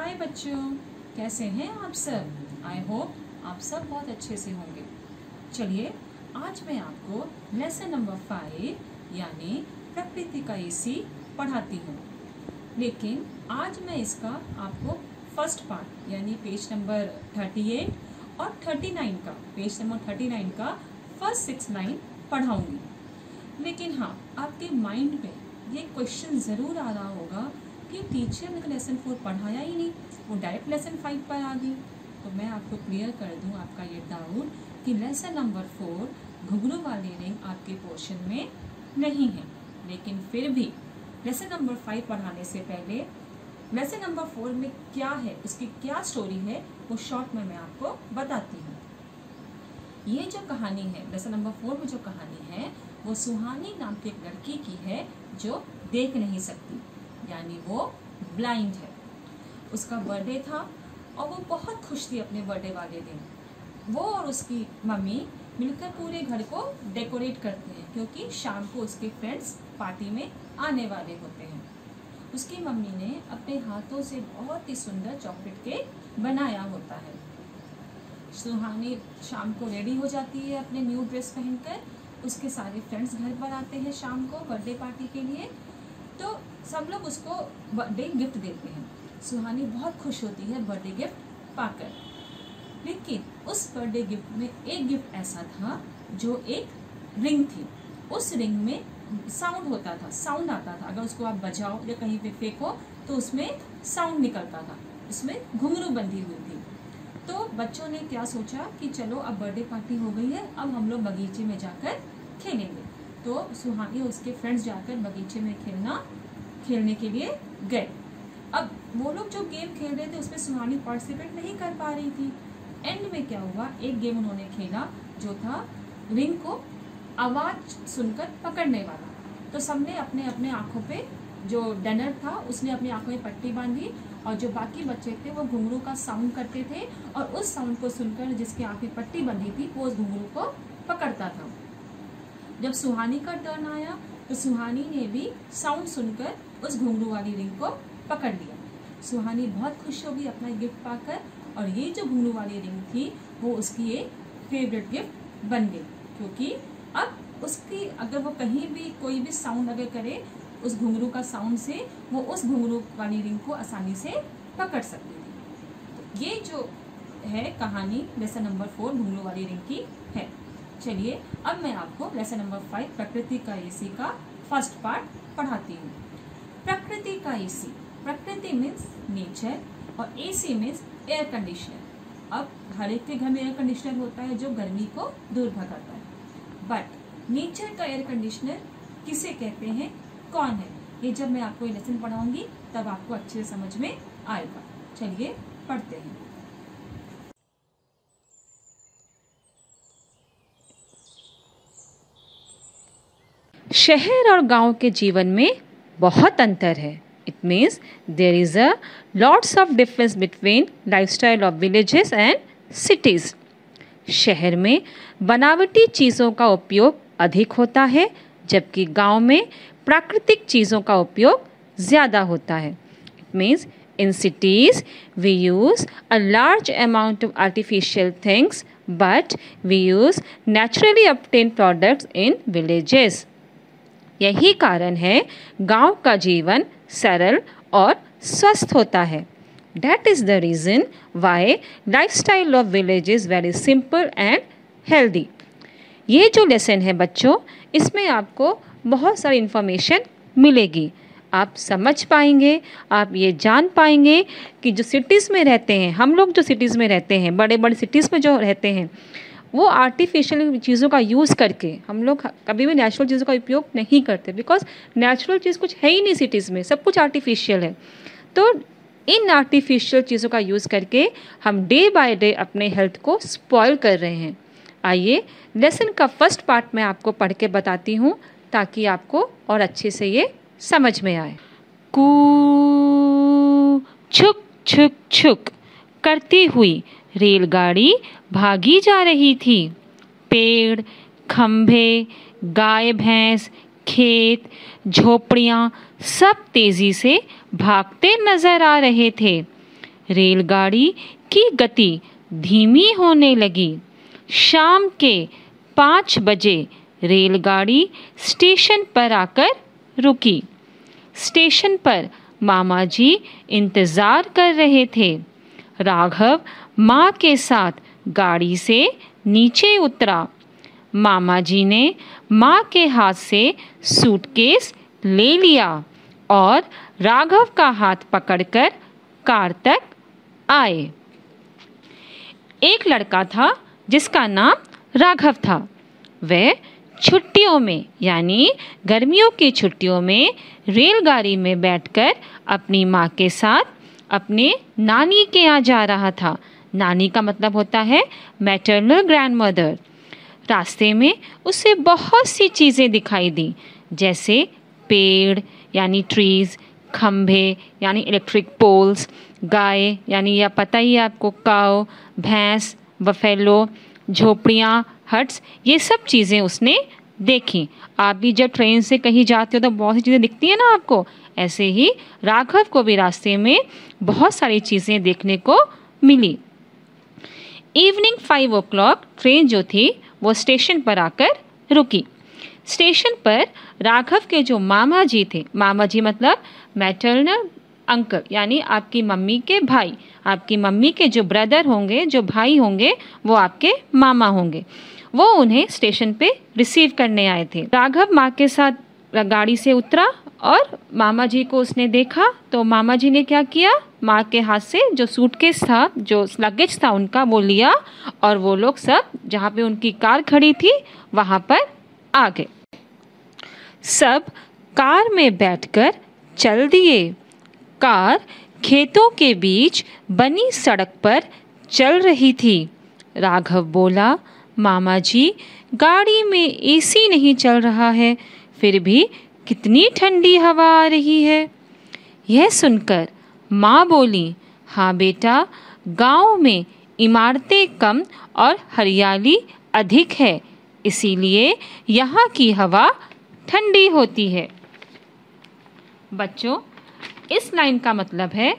हाय बच्चों, कैसे हैं आप सब। आई होप आप सब बहुत अच्छे से होंगे। चलिए आज मैं आपको लेसन नंबर 5 यानी प्रकृति का एसी पढ़ाती हूँ। लेकिन आज मैं इसका आपको फर्स्ट पार्ट यानी पेज नंबर 38 और 39 का पेज नंबर 39 का फर्स्ट 6 लाइन पढ़ाऊँगी। लेकिन हाँ, आपके माइंड में ये क्वेश्चन ज़रूर आ रहा होगा कि टीचर ने लेसन 4 पढ़ाया ही नहीं, वो डायरेक्ट लेसन 5 पर आ गई। तो मैं आपको क्लियर कर दूं आपका ये डाउट कि लेसन नंबर 4 घुंघरू वाली रिंग आपके पोर्शन में नहीं है। लेकिन फिर भी लेसन नंबर 5 पढ़ाने से पहले लेसन नंबर 4 में क्या है, उसकी क्या स्टोरी है, वो शॉर्ट में मैं आपको बताती हूँ। ये जो कहानी है लेसन नंबर 4 में जो कहानी है वो सुहानी नाम की एक लड़की की है जो देख नहीं सकती, यानी वो ब्लाइंड है। उसका बर्थडे था और वो बहुत खुश थी अपने बर्थडे वाले दिन। वो और उसकी मम्मी मिलकर पूरे घर को डेकोरेट करते हैं क्योंकि शाम को उसके फ्रेंड्स पार्टी में आने वाले होते हैं। उसकी मम्मी ने अपने हाथों से बहुत ही सुंदर चॉकलेट केक बनाया होता है। सुहानी शाम को रेडी हो जाती है अपने न्यू ड्रेस पहनकर। उसके सारे फ्रेंड्स घर पर आते हैं शाम को बर्थडे पार्टी के लिए। तो सब लोग उसको बर्थडे गिफ्ट देते हैं। सुहानी बहुत खुश होती है बर्थडे गिफ्ट पाकर। लेकिन उस बर्थडे गिफ्ट में एक गिफ्ट ऐसा था जो एक रिंग थी। उस रिंग में साउंड होता था, साउंड आता था। अगर उसको आप बजाओ या कहीं पे फेंको तो उसमें साउंड निकलता था। उसमें घुंघरू बंधी हुई थी। तो बच्चों ने क्या सोचा कि चलो अब बर्थडे पार्टी हो गई है, अब हम लोग बगीचे में जाकर खेलेंगे। तो सुहानी और उसके फ्रेंड्स जाकर बगीचे में खेलने के लिए गए। अब वो लोग जो गेम खेल रहे थे उसमें सुहानी पार्टिसिपेट नहीं कर पा रही थी। एंड में क्या हुआ, एक गेम उन्होंने खेला जो था रिंग को आवाज सुनकर पकड़ने वाला। तो सबने अपने अपने आंखों पे, जो डनर था उसने अपनी आंखों में पट्टी बांधी और जो बाकी बच्चे थे वो घुंघरू का साउंड करते थे और उस साउंड को सुनकर जिसकी आंख में पट्टी बंधी थी वो उस घुंघरू को पकड़ता था। जब सुहानी का टर्न आया तो सुहानी ने भी साउंड सुनकर उस घुंघरू वाली रिंग को पकड़ लिया। सुहानी बहुत खुश हो गई अपना गिफ्ट पाकर और ये जो घुंघरू वाली रिंग थी वो उसकी एक फेवरेट गिफ्ट बन गई क्योंकि अब उसकी अगर वो कहीं भी कोई भी साउंड अगर करे उस घुंघरू का साउंड से वो उस घुंघरू वाली रिंग को आसानी से पकड़ सकती थी। तो ये जो है कहानी लेसन नंबर 4 घुंघरू वाली रिंग की है। चलिए अब मैं आपको लेसन नंबर 5 प्रकृति का एसी का फर्स्ट पार्ट पढ़ाती हूँ। प्रकृति का एसी, प्रकृति मीन्स नेचर और एसी मीन्स एयर कंडीशनर। अब हर एक के घर में एयर कंडीशनर होता है जो गर्मी को दूर भगाता है, बट नेचर का एयर कंडीशनर किसे कहते हैं, कौन है, ये जब मैं आपको ये लेसन पढ़ाऊंगी तब आपको अच्छे से समझ में आएगा। चलिए पढ़ते हैं। शहर और गांव के जीवन में बहुत अंतर है। It means there is a lots of difference between lifestyle of villages and cities. शहर में बनावटी चीज़ों का उपयोग अधिक होता है जबकि गांव में प्राकृतिक चीज़ों का उपयोग ज़्यादा होता है। It means in cities we use a large amount of artificial things but we use naturally obtained products in villages। यही कारण है गांव का जीवन सरल और स्वस्थ होता है। That is the reason why lifestyle of village is very simple and healthy। ये जो लेसन है बच्चों, इसमें आपको बहुत सारी इन्फॉर्मेशन मिलेगी। आप समझ पाएंगे, आप ये जान पाएंगे कि जो सिटीज़ में रहते हैं, हम लोग जो सिटीज़ में रहते हैं, बड़े बड़े सिटीज़ में जो रहते हैं, वो आर्टिफिशियल चीज़ों का यूज़ करके, हम लोग कभी भी नेचुरल चीज़ों का उपयोग नहीं करते बिकॉज नेचुरल चीज़ कुछ है ही नहीं सिटीज़ में, सब कुछ आर्टिफिशियल है। तो इन आर्टिफिशियल चीज़ों का यूज़ करके हम डे बाय डे अपने हेल्थ को स्पॉइल कर रहे हैं। आइए लेसन का फर्स्ट पार्ट मैं आपको पढ़ के बताती हूँ ताकि आपको और अच्छे से ये समझ में आए। कू छुक छुक छुक करती हुई रेलगाड़ी भागी जा रही थी। पेड़, खंभे, गाय भैंस, खेत, झोपड़ियाँ सब तेज़ी से भागते नजर आ रहे थे। रेलगाड़ी की गति धीमी होने लगी। शाम के 5 बजे रेलगाड़ी स्टेशन पर आकर रुकी। स्टेशन पर मामा जी इंतज़ार कर रहे थे। राघव माँ के साथ गाड़ी से नीचे उतरा। मामा जी ने माँ के हाथ से सूटकेस ले लिया और राघव का हाथ पकड़कर कार तक आए। एक लड़का था जिसका नाम राघव था। वह छुट्टियों में यानी गर्मियों की छुट्टियों में रेलगाड़ी में बैठकर अपनी माँ के साथ अपने नानी के यहाँ जा रहा था। नानी का मतलब होता है मैटरनल ग्रैंडमदर। रास्ते में उसे बहुत सी चीज़ें दिखाई दी, जैसे पेड़ यानी ट्रीज़, खम्भे यानी इलेक्ट्रिक पोल्स, गाय यानी यह पता ही है आपको काऊ, भैंस, बफेलो, झोपड़ियाँ, हट्स, ये सब चीज़ें उसने देखी। आप भी जब ट्रेन से कहीं जाते हो तो बहुत सी चीज़ें दिखती हैं ना आपको, ऐसे ही राघव को भी रास्ते में बहुत सारी चीज़ें देखने को मिली। इवनिंग 5 o'clock ट्रेन जो थी वो स्टेशन पर आकर रुकी। स्टेशन पर राघव के जो मामा जी थे, मामा जी मतलब मैटरनल अंकल यानी आपकी मम्मी के भाई, आपकी मम्मी के जो ब्रदर होंगे, जो भाई होंगे, वो आपके मामा होंगे, वो उन्हें स्टेशन पे रिसीव करने आए थे। राघव माँ के साथ गाड़ी से उतरा और मामा जी को उसने देखा तो मामा जी ने क्या किया, माँ के हाथ से जो सूटकेस था, जो लगेज था उनका, वो लिया और वो लोग सब जहाँ पे उनकी कार खड़ी थी वहाँ पर आ गए। सब कार में बैठकर चल दिए। कार खेतों के बीच बनी सड़क पर चल रही थी। राघव बोला, मामा जी, गाड़ी में एसी नहीं चल रहा है, फिर भी कितनी ठंडी हवा आ रही है। यह सुनकर माँ बोली, हाँ बेटा, गांव में इमारतें कम और हरियाली अधिक है, इसीलिए यहाँ की हवा ठंडी होती है। बच्चों, इस लाइन का मतलब है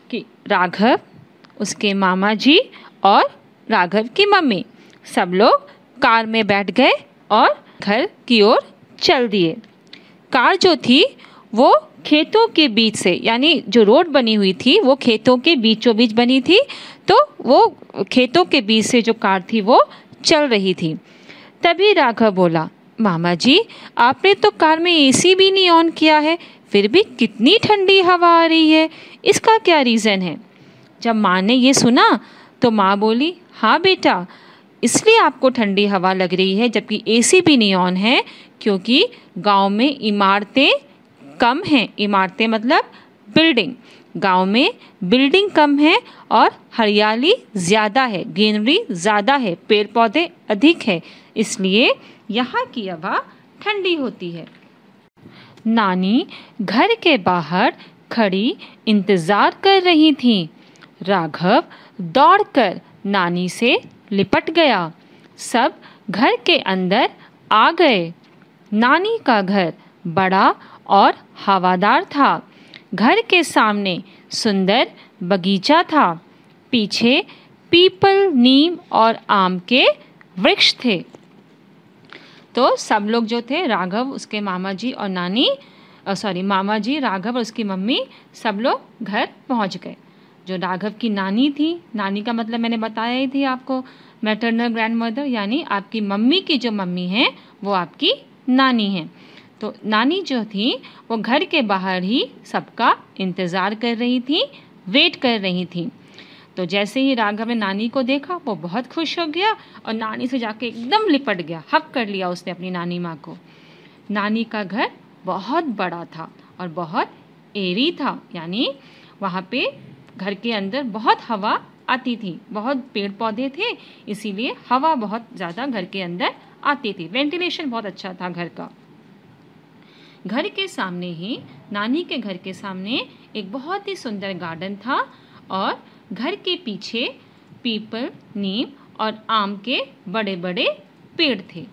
कि राघव, उसके मामा जी और राघव की मम्मी सब लोग कार में बैठ गए और घर की ओर चल दिए। कार जो थी वो खेतों के बीच से, यानी जो रोड बनी हुई थी वो खेतों के बीचों बीच बनी थी, तो वो खेतों के बीच से जो कार थी वो चल रही थी। तभी राघव बोला, मामा जी, आपने तो कार में एसी भी नहीं ऑन किया है, फिर भी कितनी ठंडी हवा आ रही है, इसका क्या रीज़न है। जब माँ ने ये सुना तो माँ बोली, हाँ बेटा, इसलिए आपको ठंडी हवा लग रही है जबकि एसी भी नहीं ऑन है, क्योंकि गांव में इमारतें कम हैं। इमारतें मतलब बिल्डिंग। गांव में बिल्डिंग कम है और हरियाली ज़्यादा है, ग्रीनरी ज़्यादा है, पेड़ पौधे अधिक है, इसलिए यहाँ की हवा ठंडी होती है। नानी घर के बाहर खड़ी इंतज़ार कर रही थी। राघव दौड़कर नानी से लिपट गया। सब घर के अंदर आ गए। नानी का घर बड़ा और हवादार था। घर के सामने सुंदर बगीचा था। पीछे पीपल, नीम और आम के वृक्ष थे। तो सब लोग जो थे, राघव, उसके मामा जी और मामा जी, राघव और उसकी मम्मी, सब लोग घर पहुंच गए। जो राघव की नानी थी, नानी का मतलब मैंने बताया ही थी आपको, मैटरनल ग्रैंडमदर, यानी आपकी मम्मी की जो मम्मी हैं वो आपकी नानी हैं। तो नानी जो थी वो घर के बाहर ही सबका इंतज़ार कर रही थी, वेट कर रही थी। तो जैसे ही राघव ने नानी को देखा वो बहुत खुश हो गया और नानी से जाके एकदम लिपट गया, हक कर लिया उसने अपनी नानी माँ को। नानी का घर बहुत बड़ा था और बहुत एरी था, यानी वहाँ पे घर के अंदर बहुत हवा आती थी, बहुत पेड़ पौधे थे, इसीलिए हवा बहुत ज़्यादा घर के अंदर आती थी, वेंटिलेशन बहुत अच्छा था घर का। घर के सामने ही, नानी के घर के सामने एक बहुत ही सुंदर गार्डन था और घर के पीछे पीपल, नीम और आम के बड़े बड़े पेड़ थे।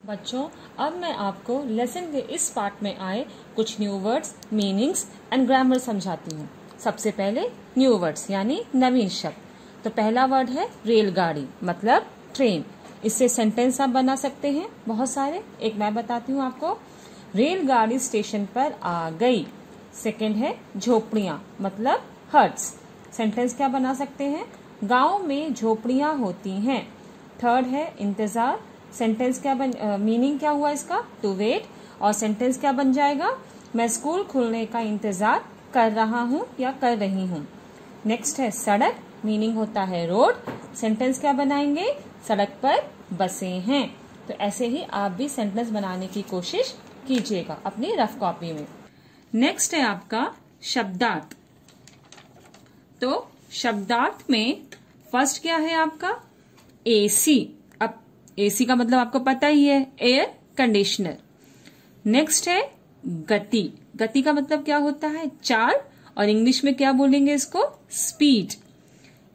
बच्चों, अब मैं आपको लेसन के इस पार्ट में आए कुछ new words, meanings and grammar समझाती हूँ। सबसे पहले न्यू वर्ड्स यानी नवीन शब्द। तो पहला वर्ड है रेलगाड़ी, मतलब ट्रेन। इससे सेंटेंस आप बना सकते हैं बहुत सारे। एक मैं बताती हूँ आपको। रेलगाड़ी स्टेशन पर आ गई। सेकंड है झोपड़ियां, मतलब हट्स। सेंटेंस क्या बना सकते हैं? गांव में झोपड़ियां होती हैं। थर्ड है इंतजार। सेंटेंस क्या मीनिंग क्या हुआ इसका? To wait. और सेंटेंस क्या बन जाएगा? मैं स्कूल खुलने का इंतजार कर रहा हूँ या कर रही हूँ। नेक्स्ट है सड़क, मीनिंग होता है रोड। सेंटेंस क्या बनाएंगे? सड़क पर बसें हैं। तो ऐसे ही आप भी सेंटेंस बनाने की कोशिश कीजिएगा अपनी रफ कॉपी में। नेक्स्ट है आपका शब्दार्थ। तो शब्दार्थ में फर्स्ट क्या है आपका? एसी। अब एसी का मतलब आपको पता ही है, एयर कंडीशनर। नेक्स्ट है गति। गति का मतलब क्या होता है? चाल, और इंग्लिश में क्या बोलेंगे इसको? स्पीड।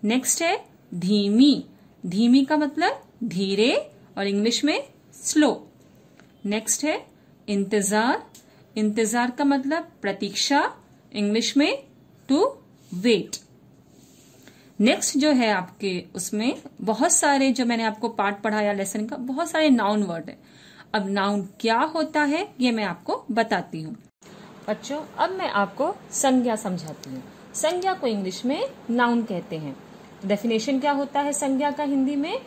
नेक्स्ट है धीमी। धीमी का मतलब धीरे, और इंग्लिश में स्लो। नेक्स्ट है इंतजार। इंतजार का मतलब प्रतीक्षा, इंग्लिश में टू वेट। नेक्स्ट जो है आपके उसमें बहुत सारे, जो मैंने आपको पार्ट पढ़ाया लेसन का, बहुत सारे नाउन वर्ड है। अब नाउन क्या होता है ये मैं आपको बताती हूँ। बच्चों अब मैं आपको संज्ञा समझाती हूँ। संज्ञा को इंग्लिश में नाउन कहते हैं। डेफिनेशन क्या होता है संज्ञा का हिंदी में?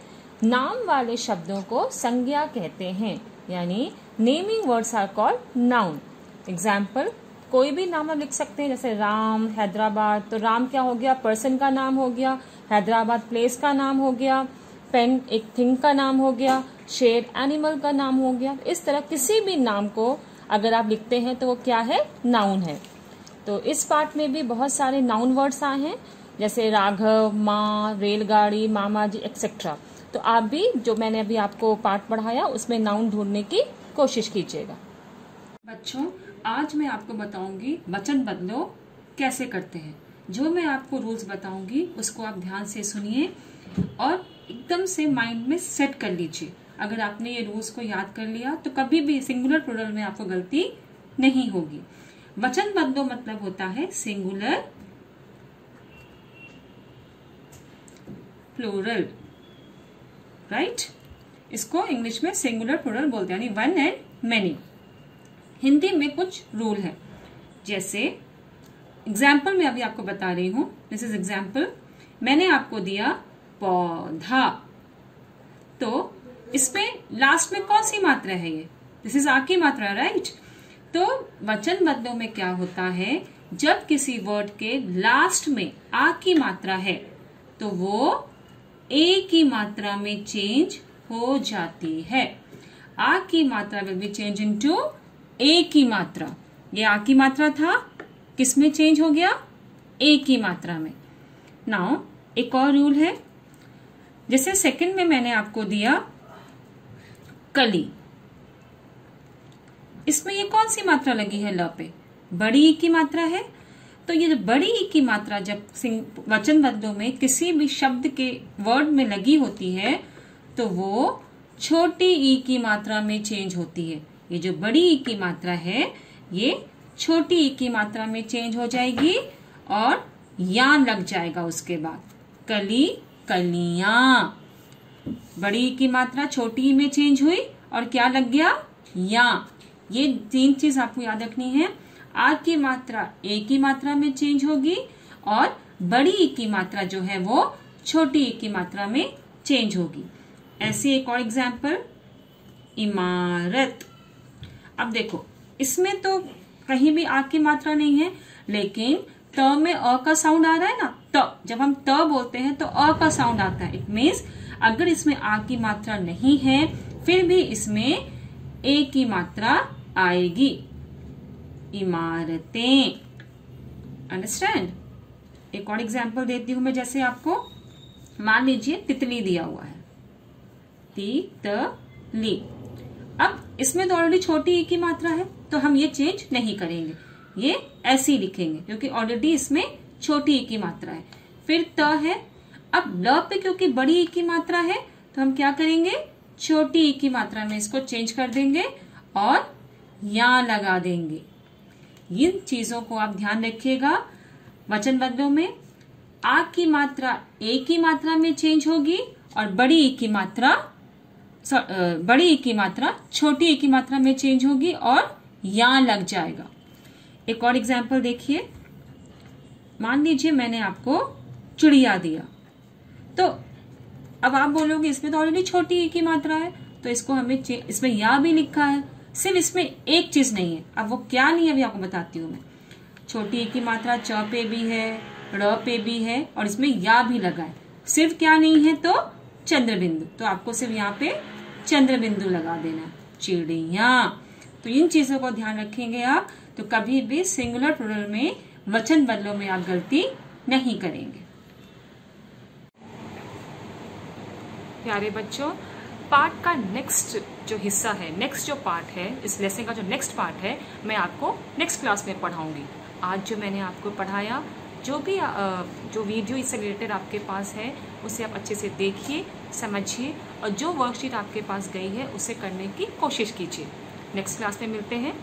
नाम वाले शब्दों को संज्ञा कहते हैं, यानी naming words are called noun. Example, कोई भी नाम आप लिख सकते हैं, जैसे राम, हैदराबाद। तो राम क्या हो गया? पर्सन का नाम हो गया। हैदराबाद प्लेस का नाम हो गया। पेन एक थिंग का नाम हो गया। शेर एनिमल का नाम हो गया। इस तरह किसी भी नाम को अगर आप लिखते हैं तो वो क्या है? नाउन है। तो इस पार्ट में भी बहुत सारे नाउन वर्ड्स आए हैं, जैसे राघव, माँ, रेलगाड़ी, मामा जी, एक्सेट्रा। तो आप भी जो मैंने अभी आपको पार्ट पढ़ाया उसमें नाउन ढूंढने की कोशिश कीजिएगा। बच्चों आज मैं आपको बताऊंगी वचन बदलो कैसे करते हैं। जो मैं आपको रूल्स बताऊंगी उसको आप ध्यान से सुनिए और एकदम से माइंड में सेट कर लीजिए। अगर आपने ये रूल्स को याद कर लिया तो कभी भी सिंगुलर प्लूरल में आपको गलती नहीं होगी। वचन बदलो मतलब होता है सिंगुलर प्लूरल, राइट? इसको इंग्लिश में सिंगुलर प्लूरल बोलते हैं, यानी वन एंड मेनी। हिंदी में कुछ रूल है, जैसे एग्जाम्पल मैं अभी आपको बता रही हूं। This is example. मैंने आपको दिया पौधा, तो इसमें लास्ट में कौन सी मात्रा है? ये दिस इज आ की मात्रा, राइट? तो वचन बदलो में क्या होता है? जब किसी वर्ड के लास्ट में आ की मात्रा है तो वो ए की मात्रा में चेंज हो जाती है। आ की मात्रा विल बी चेंज इनटू ए की मात्रा। ये आ की मात्रा था, किस में चेंज हो गया? ए की मात्रा में। नाउ एक और रूल है, जैसे सेकंड में मैंने आपको दिया कली। इसमें ये कौन सी मात्रा लगी है? ल पे बड़ी ई की मात्रा है। तो ये बड़ी ई की मात्रा जब वचन बदलो में किसी भी शब्द के वर्ड में लगी होती है तो वो छोटी ई की मात्रा में चेंज होती है। ये जो बड़ी ई की मात्रा है ये छोटी ई की मात्रा में चेंज हो जाएगी और यां लग जाएगा उसके बाद। कली, कलियां। बड़ी ई की मात्रा छोटी ई में चेंज हुई और क्या लग गया? यां। ये तीन चीज आपको याद रखनी है। आ की मात्रा ए की मात्रा में चेंज होगी और बड़ी ई की मात्रा जो है वो छोटी ई की मात्रा में चेंज होगी। ऐसे एक और एग्जाम्पल, इमारत। अब देखो इसमें तो कहीं भी आ की मात्रा नहीं है, लेकिन त में अ का साउंड आ रहा है ना। त जब हम त बोलते हैं तो अ का साउंड आता है। इट मीन्स अगर इसमें आ की मात्रा नहीं है फिर भी इसमें ए की मात्रा आएगी। इमारतें। अंडरस्टैंड? एक और एग्जाम्पल देती हूं मैं, जैसे आपको मान लीजिए तितली दिया हुआ है, तितली। अब इसमें तो ऑलरेडी छोटी ई की मात्रा है तो हम ये चेंज नहीं करेंगे, ये ऐसे ही लिखेंगे क्योंकि ऑलरेडी इसमें छोटी ई की मात्रा है। फिर त है। अब ल पे क्योंकि बड़ी ई की मात्रा है तो हम क्या करेंगे? छोटी ई की मात्रा में इसको चेंज कर देंगे और या लगा देंगे। इन चीजों को आप ध्यान रखिएगा। वचन बदलों में आ की मात्रा ए की मात्रा में चेंज होगी और बड़ी ई की मात्रा छोटी ई की मात्रा में चेंज होगी और या लग जाएगा। एक और एग्जाम्पल देखिए, मान लीजिए मैंने आपको चिड़िया दिया, तो अब आप बोलोगे इसमें तो ऑलरेडी छोटी ई की मात्रा है, तो इसको हमें इसमें या भी लिखा है, सिर्फ इसमें एक चीज नहीं है। अब वो क्या नहीं है अभी आपको बताती हूँ मैं। छोटी ई की मात्रा च पे भी है, र पे भी है और इसमें या भी लगा है, सिर्फ क्या नहीं है तो चंद्र बिंदु। तो आपको सिर्फ यहाँ पे चंद्र बिंदु लगा देना है, चिड़िया। तो इन चीजों को ध्यान रखेंगे आप, तो कभी भी सिंगुलर प्लूरल में वचन बदलों में आप गलती नहीं करेंगे। प्यारे बच्चों, पार्ट का नेक्स्ट जो हिस्सा है, नेक्स्ट जो पार्ट है, इस लेसन का जो नेक्स्ट पार्ट है, मैं आपको नेक्स्ट क्लास में पढ़ाऊंगी। आज जो मैंने आपको पढ़ाया, जो भी जो वीडियो इससे रिलेटेड आपके पास है, उसे आप अच्छे से देखिए, समझिए और जो वर्कशीट आपके पास गई है उसे करने की कोशिश कीजिए। नेक्स्ट क्लास में मिलते हैं।